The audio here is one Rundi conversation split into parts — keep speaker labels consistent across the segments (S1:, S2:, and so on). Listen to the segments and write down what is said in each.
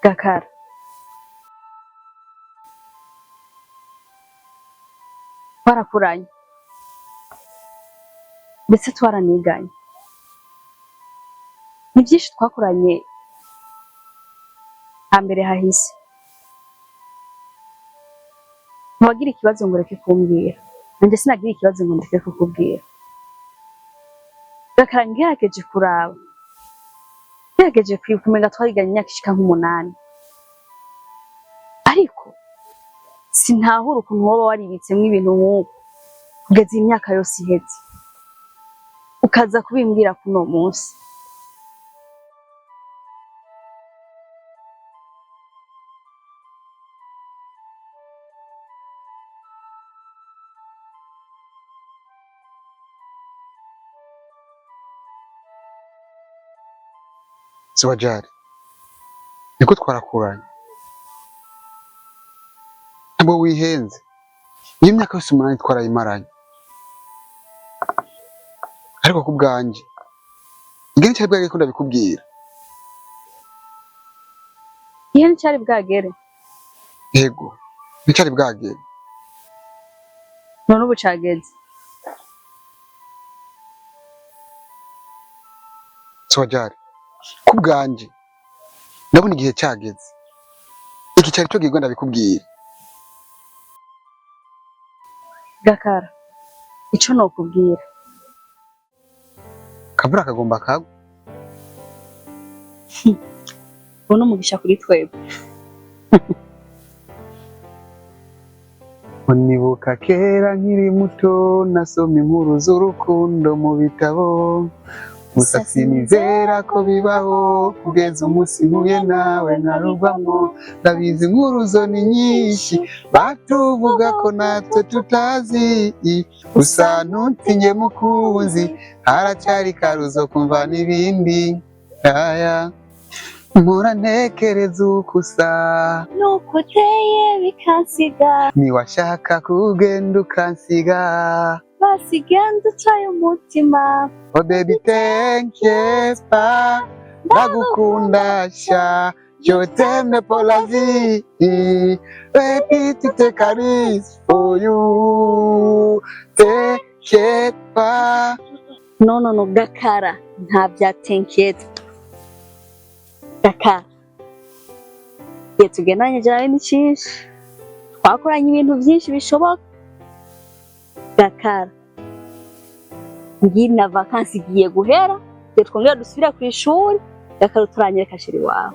S1: Gakara, twarakuranye ndetse twaraniganye. Ni byinshi twakuranye hambere hahise. Ntiwagira ikibazo ngo ureke kumbwira, nanjye sinagira ikibazo ngo ndeke kukubwira. Gakara, ngerageje kuraba, ngerageje kwibuka twayiganye imyaka ishika nk'8, ariko sinahura ukuntu woba waribitsemwo ibintu nk'uko kugeza imyaka yose iheze ukaza kubimbwira kuno munsi.
S2: Siwajari, niko twarakuranye. Ntabwo wihenze. Iyo myaka yose 8 twarayimaranye. Ariko kubwanje igeni cyari bwagere ko ndabikubwira.
S1: Iyo cyari bwagere?
S2: Yego, nicari bwagere.
S1: None ubu cageze.
S2: Siwajari, kubwanje ndabona igihe cyageze. Iki cyari cyo gigo ndabikubwira.
S1: Gakara, ico nokubwira,
S2: Kabura kagomba kagwa.
S1: Uno mugisha kuri twebwe.
S2: Unibuka kera nkiri muto nasoma inkuru z'urukundo mu bitabo. Gusa sinizera ko bibaho kugeza umunsi mpuye nawe nkarugwamo. Ndabizi inkuru zo ni nyinshi batuvuga ko natwe tutazi. Gusa ntutinye mukunzi, haracyari karuzo kumva n'ibindi. Aya mpora ntekereza uko usa,
S1: Nuko uteye bikansiga,
S2: niwashaka kugenda ukansiga.
S1: basi genda ucaye umutima.
S2: Oh baby thank you pa, ndagukunda sha, je t'aime pour la vie. Baby tu te caresses for you, t'inquiète pas.
S1: No, Gakara, nta bya tenkete. Gakara, igihe tugendanye jawe ni cyinshi, twakoranye ibintu byinshi bishoboka. Gakara, ngiye na vacances igiye guhera, twongera dusubira ku ishuri. Gakara, turanyereka sheri wawe.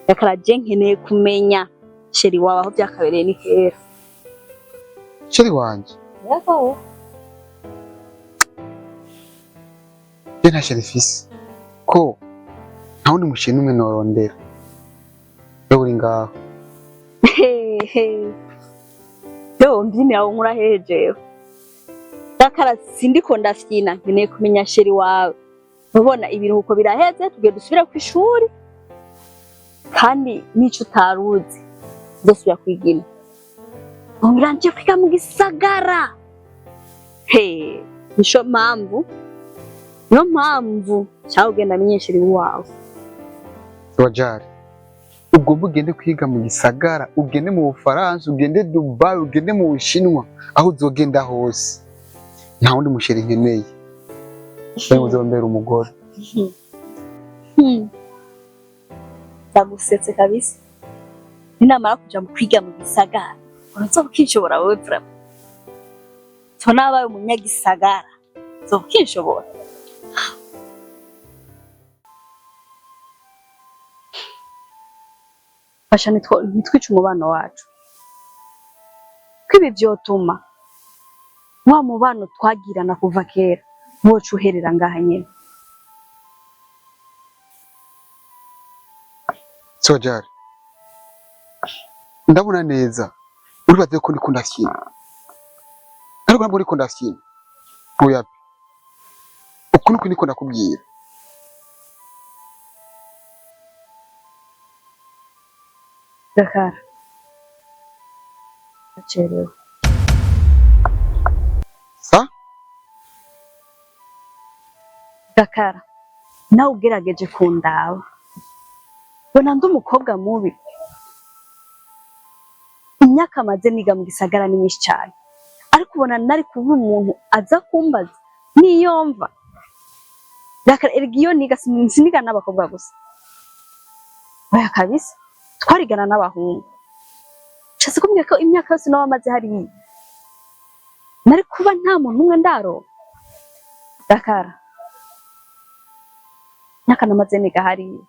S1: Gakara, je nkeneye kumenya sheri wawe aho byakabereye ni kera.
S2: Sheri wanje,
S1: Yego.
S2: je nta sheri fisi ko nta wundi mushinga umwe norondera. Yo uri ngaho.
S1: Yo mbyini yawe nkura hejewe. Gakara, sindiko ndafyina, nkeneye kumenya sheri wawe. Ubona ibiruhuko biraheze, tugiye dusubira ku ishuri, kandi nico utaruzi uzosubira kwigina. Ngira nje kwiga mu gisagara. Nico mpamvu, niyo mpamvu cyawe ugenda amenye sheri wawe.
S2: Siwajari, ugomba ugende kwiga mu gisagara, ugende mu Bufaransa, ugende Dubai, ugende mu Bushinwa, aho uzogenda hose. Nta wundi musheri nkeneye. Wewe uzombera umugore.
S1: Ndagusetse kabisa. Ninamara kuja mu kwiga mu gisagara, urazokishobora wewe vraiment. Tonabaye umunyagisagara, uzokishobora. Fasha nitwice umubano wacu. Kwibi vyotuma wa mubano twagirana kuva kera wocu uherera ngaha nyene.
S2: Siwajari, ndabona neza uribaze ko ndiko ndafyina. Ariko ntabwo ndiko ndafyina. Oya, uko nuko ndiko ndakubwira.
S1: Gakara, acherewe.
S2: Sa?
S1: Gakara, nawe ugerageje kundaba. bona ndi umukobwa mubi. Imyaka maze niga mu gisagara ni myinshi cyane, ariko ubona nari kuba umuntu aza kumbaza niyomva. Dakara ergiyo niga siniga n'abakobwa gusa. Oya kabisa, twarigana n'abahungu. Cyase kumbwira ko imyaka yose nawe amaze hari nari kuba nta muntu umwe ndaro. Dakara nyaka namaze niga hari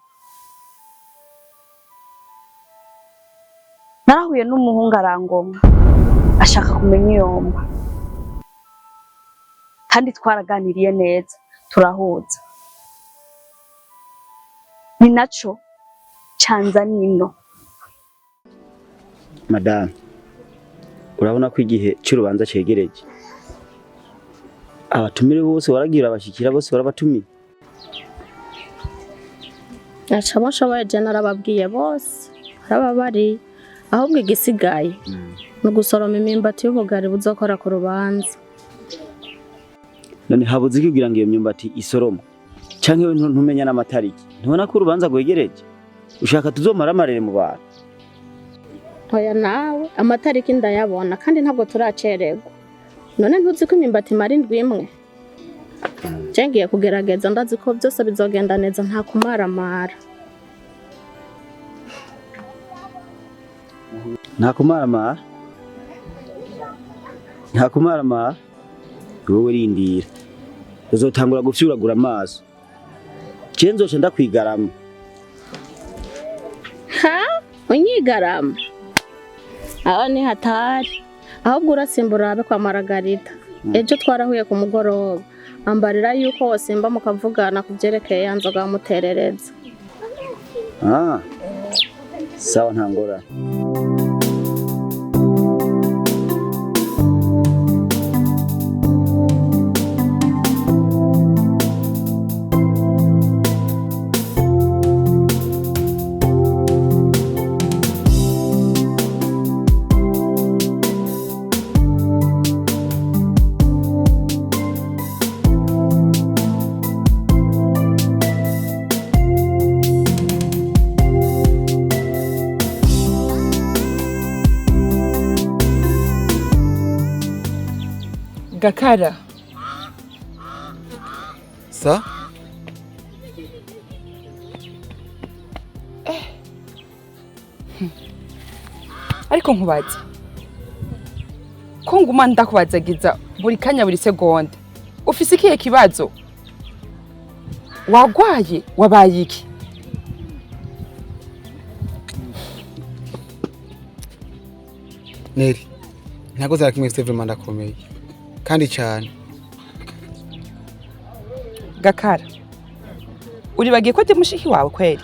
S1: narahuye n'umuhungu arangomwa ashaka kumenya iyomba, kandi twaraganiriye neza turahuza. Ni naco canza nino.
S3: Madame, urabona ko igihe cy'urubanza cegereje. Abatumire bose waragira abashikira bose warabatumye.
S4: Acha bashoboye je narababwiye bose. Arababari ahubwo igisigaye no gusoroma imyumbati y'ubugari buzokora ku rubanza.
S3: None habuze kugira ngo iyo myumbati isoroma. Canke we ntumenya n'amatariki. Ntubona ko urubanza rwegereje. Ushaka tuzomara amarere mu bantu.
S4: Oya nawe amatariki ndayabona kandi ntabwo turacererwa. None ntuzi ko imyumbati mari ndwi imwe. Cengiye kugerageza ndazi ko byose bizogenda neza nta kumaramara.
S3: Nta kumaramara wowe rindira. Uzotangura gufyuragura amaso. Cenzoce ndakwigarama.
S4: Ha? Unyigarama? Aho ni hatari. Ahubwo urasimbura abe kwa Maragarita. Ejo twarahuye ku mugoroba. Ambarira yuko wasimba mukavugana kuvyerekeye yanzoga muterereza.
S3: Sawa ntangora.
S5: Gakara.
S2: Sa?
S5: Ariko nkubaza. Ko nguma ndakubazagiza buri kanya buri segonda. Ufise ikihe kibazo? Wagwaye wabaye iki?
S2: Neri, ntago zarakimwe Steve ndakomeye. Kandi cyane.
S5: Gakara. Uribagiye ko ndi mushiki wawe kweli?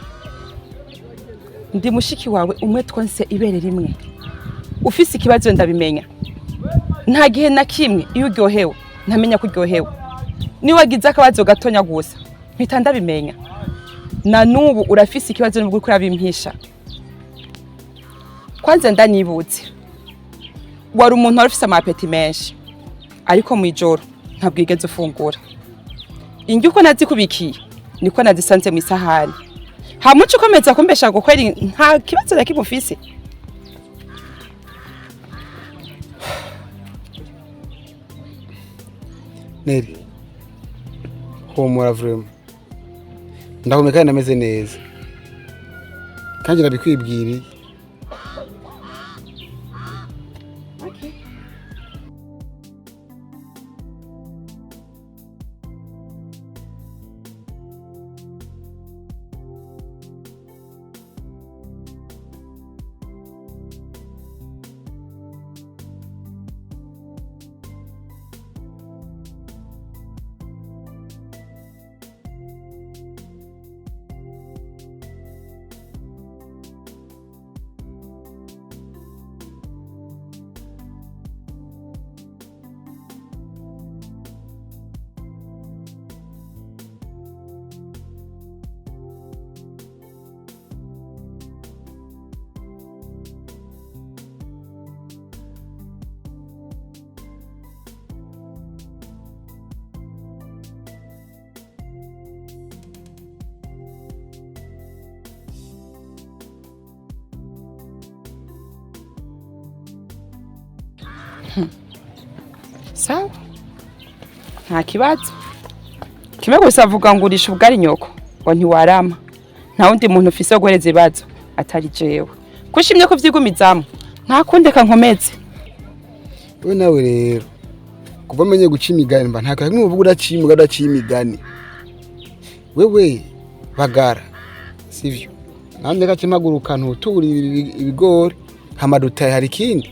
S5: Ndi mushiki wawe umwe twonse ibere rimwe. Ufise ikibazo ndabimenya. Nta gihe na kimwe iyo uryohewe ntamenya ko uryohewe. Ni wagize akabazo gatonya gusa mpita ndabimenya. Na nubu urafise ikibazo n'ubwo kuri abimpisha. Kwanza ndanibutse. Wari umuntu warufise amapeti menshi. Ariko mu ijoro ntabwo igeze ufungura. Ingi uko nazikubikiye niko nazisanze mu isahani. Hamuco ukomeza kumbesha ngo kweri nta kibazo yakimufise.
S2: Neri, humura vraiment. Ndakomeka nameze neza. Kandi nabikwibwiriye.
S5: Sawa, nta kibazo. Kimwe gusa avuga ngo urisha ubwari nyoko ngo ntiwarama. Nta wundi muntu ufise wo guhereza ibibazo atari jewe. Kushimye ko vyigumizamo nta kundi kankomeze.
S2: We nawe rero kuva menye guca imigani mba nta kamwe uvuga udaciye imigani. Wewe bagara sivyo, namwe gace maguruka ntuturi ibigori hamadutaye hari kindi.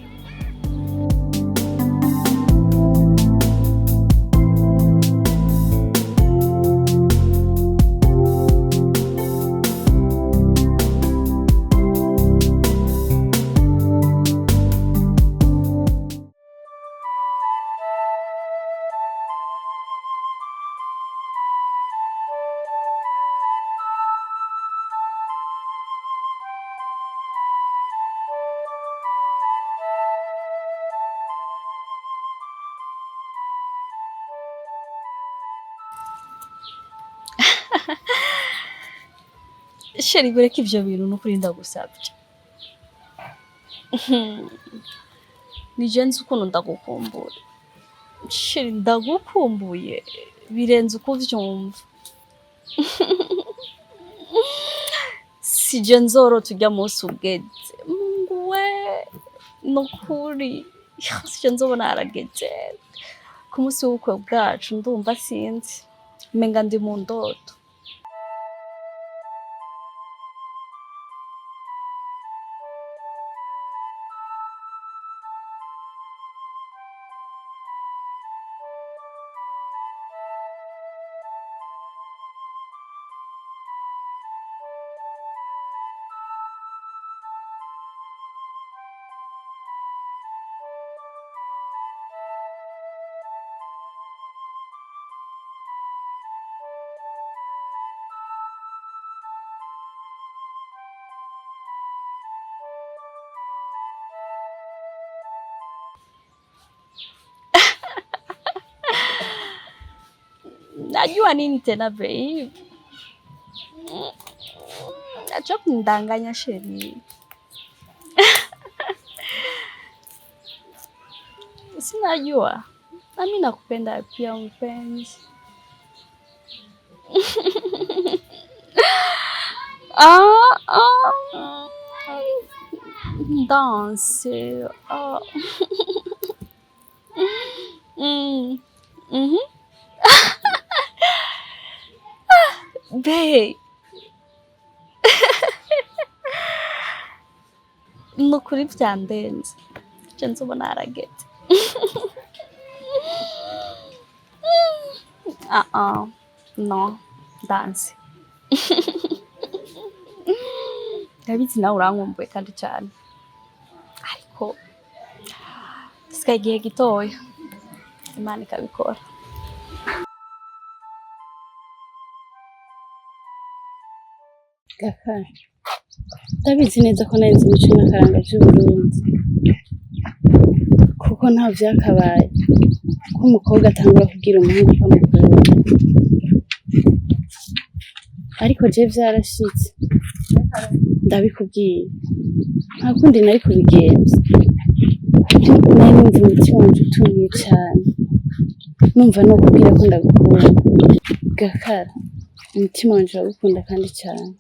S1: Sheri bureka ivyo bintu nukuri ndagusabye. Nije nzi ukuntu ndagukumbuye. Sheri ndagukumbuye birenze uko uvyumva. Sije nzoro tujya munsi ubweze. Ngwe nukuri. Sije nzobona harageze. Ku munsi w'ubukwe bwacu ndumva sinzi. Menga ndi mu ndoto. Najua nini tena babe? Acha kunidanganya Sheri. Sinajua. Nami nakupenda pia mpenzi. Danse. Babe. Nukuri byandenze. Je nzobona harageze. No, danse. Ndabizi nawe urankumbuye kandi cyane. Ariko sika igihe gitoya. Imana ikabikora.
S4: Gakara, ndabizi neza ko narinzi imico n'akaranga by'Uburundi, kuko nta vyakabaye ko umukobwa atangura kubwira umuhungu ko amukunda. Ariko je vyarashitse ndabikubwiye, nta kundi nari kubigenza. Nari numva umutima wanje utumiye cane, numva no kubwira ko ndagukunda. Gakara, umutima wanje uragukunda kandi cane.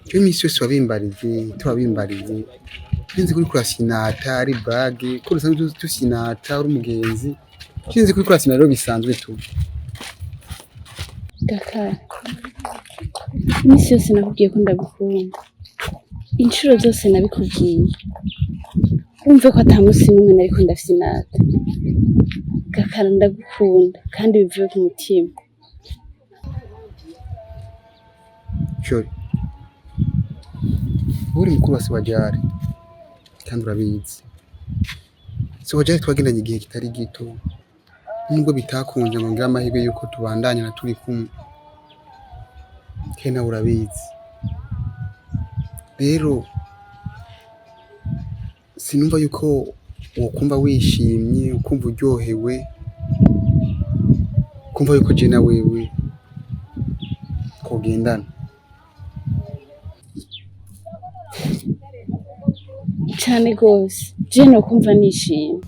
S2: Cyo misi yose wabimbarize nzi kuri kurasinata ari bage ko rusanzwe tusinata uri umugenzi nzi kuri kurasina rero bisanzwe tu.
S4: Gakara, misi yose nakubwiye ko ndagukunda, inshuro zose nabikubwiye, wumve ko ata musi n'umwe nariko ndasinata. Gakara, ndagukunda kandi bivuye ku mutima.
S2: Shori, uri mukuru wa Siwajari kandi urabizi. Siwajari twagendanye igihe kitari gito, nubwo bitakunze ngo ngira amahirwe yuko tubandanya na turi kumwe. Kena urabizi. Rero sinumva yuko wokumva wishimye, ukumva uryohewe, kumva yuko je na wewe kogendana.
S4: cyane gose je no kumva nishimye